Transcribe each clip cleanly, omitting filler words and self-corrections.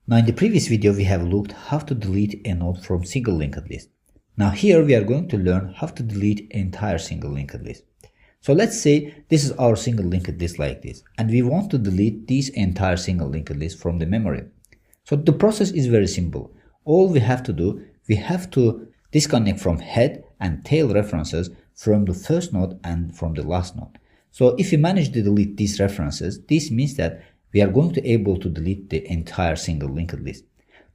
Now in the previous video we have looked how to delete a node from single linked list. Now here we are going to learn how to delete entire single linked list. So let's say this is our single linked list like this, and we want to delete this entire single linked list from the memory. So the process is very simple. All we have to do, we have to disconnect from head and tail references from the first node and from the last node. So if we manage to delete these references, this means that we are going to be able to delete the entire single linked list.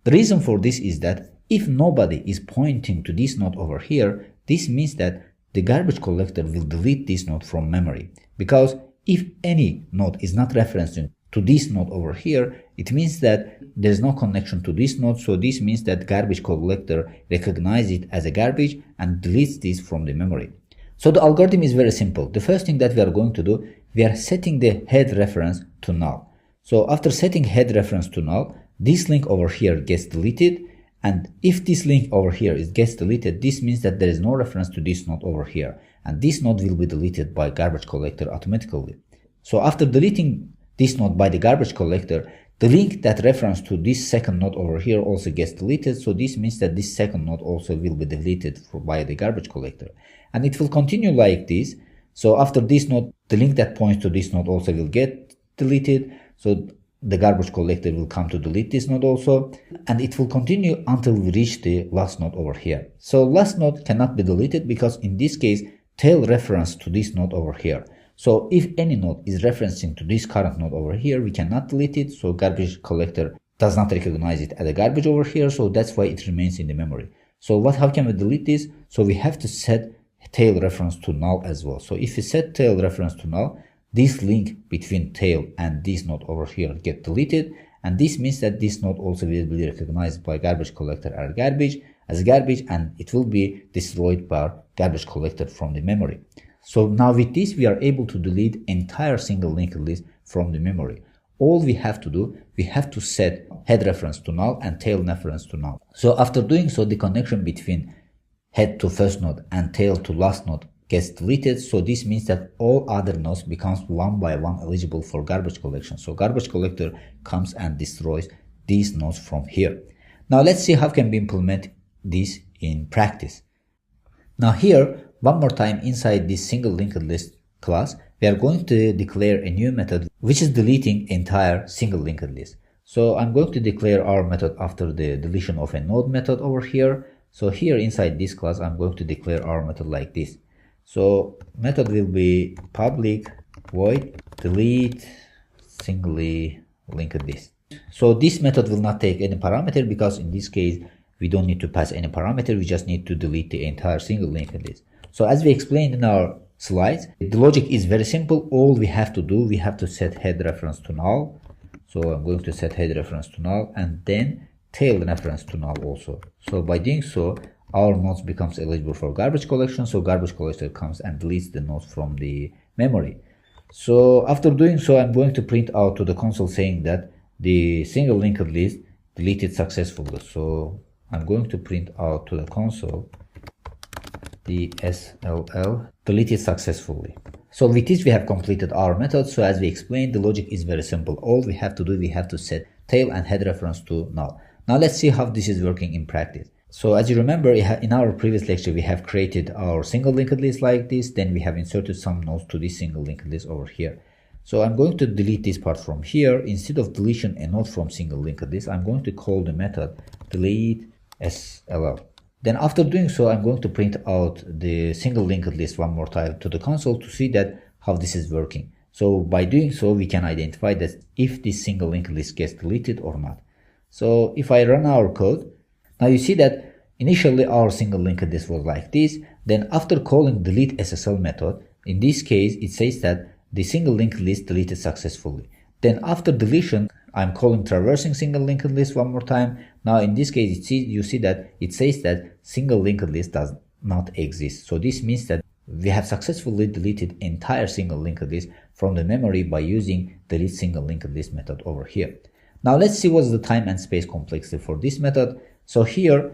The reason for this is that if nobody is pointing to this node over here, this means that the garbage collector will delete this node from memory. Because if any node is not referencing to this node over here, it means that there is no connection to this node. So this means that garbage collector recognizes it as a garbage and deletes this from the memory. So the algorithm is very simple. The first thing that we are going to do, we are setting the head reference to null. So after setting head reference to null, this link over here gets deleted. And if this link over here gets deleted, this means that there is no reference to this node over here. And this node will be deleted by garbage collector automatically. So after deleting this node by the garbage collector, the link that reference to this second node over here also gets deleted. So this means that this second node also will be deleted by the garbage collector. And it will continue like this. So after this node, the link that points to this node also will get deleted. So the garbage collector will come to delete this node also, and it will continue until we reach the last node over here. So last node cannot be deleted because in this case, tail reference to this node over here. So if any node is referencing to this current node over here, we cannot delete it. So garbage collector does not recognize it as a garbage over here. So that's why it remains in the memory. So how can we delete this? So we have to set tail reference to null as well. So if we set tail reference to null, this link between tail and this node over here get deleted, and this means that this node also will be recognized by garbage collector as garbage, and it will be destroyed by garbage collector from the memory. So now with this we are able to delete entire single linked list from the memory. All we have to do, we have to set head reference to null and tail reference to null. So after doing so, the connection between head to first node and tail to last node gets deleted. So this means that all other nodes becomes one by one eligible for garbage collection. So garbage collector comes and destroys these nodes from here. Now let's see how can we implement this in practice. Now here, one more time inside this single linked list class, we are going to declare a new method which is deleting entire single linked list. So I'm going to declare our method after the deletion of a node method over here. So here inside this class, I'm going to declare our method like this. So method will be public void delete singly linked list. So this method will not take any parameter because in this case we don't need to pass any parameter, we just need to delete the entire single linked list. So as we explained in our slides, the logic is very simple. All we have to do, we have to set head reference to null. So I'm going to set head reference to null and then tail reference to null also. So by doing so, our nodes becomes eligible for garbage collection. So garbage collector comes and deletes the nodes from the memory. So after doing so, I'm going to print out to the console saying that the single linked list deleted successfully. So I'm going to print out to the console the SLL deleted successfully. So with this we have completed our method. So as we explained, the logic is very simple. All we have to do, we have to set tail and head reference to null. Now let's see how this is working in practice. So as you remember, in our previous lecture, we have created our single linked list like this. Then we have inserted some nodes to this single linked list over here. So I'm going to delete this part from here. Instead of deletion a node from single linked list, I'm going to call the method delete SLL. Then after doing so, I'm going to print out the single linked list one more time to the console to see that how this is working. So by doing so, we can identify that if this single linked list gets deleted or not. So if I run our code, now you see that initially our single linked list was like this. Then after calling delete SSL method, in this case, it says that the single linked list deleted successfully. Then after deletion, I'm calling traversing single linked list one more time. Now in this case, you see that it says that single linked list does not exist. So this means that we have successfully deleted entire single linked list from the memory by using delete single linked list method over here. Now let's see what's the time and space complexity for this method. So here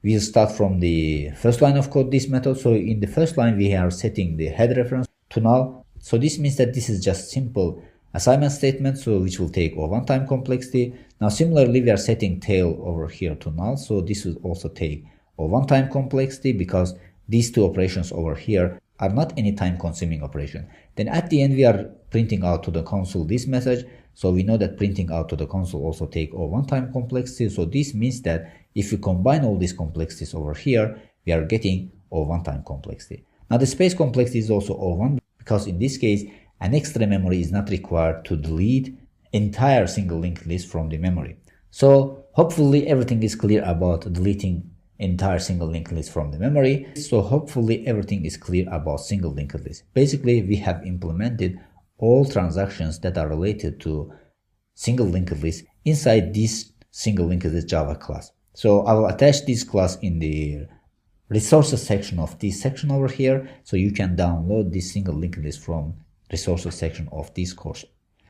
we'll start from the first line of code, this method. So in the first line, we are setting the head reference to null. So this means that this is just simple assignment statement, so which will take a one-time complexity. Now similarly, we are setting tail over here to null, so this will also take a one-time complexity because these two operations over here are not any time consuming operation. Then at the end we are printing out to the console this message, so we know that printing out to the console also take a one-time complexity. So this means that if you combine all these complexities over here, we are getting a one-time complexity. Now the space complexity is also O1 because in this case an extra memory is not required to delete entire single linked list from the memory. So hopefully everything is clear about deleting entire single linked list from the memory. So hopefully everything is clear about single linked list. Basically, we have implemented all transactions that are related to single linked list inside this single linked list Java class. So I will attach this class in the resources section of this section over here, so you can download this single linked list from resources section of this course.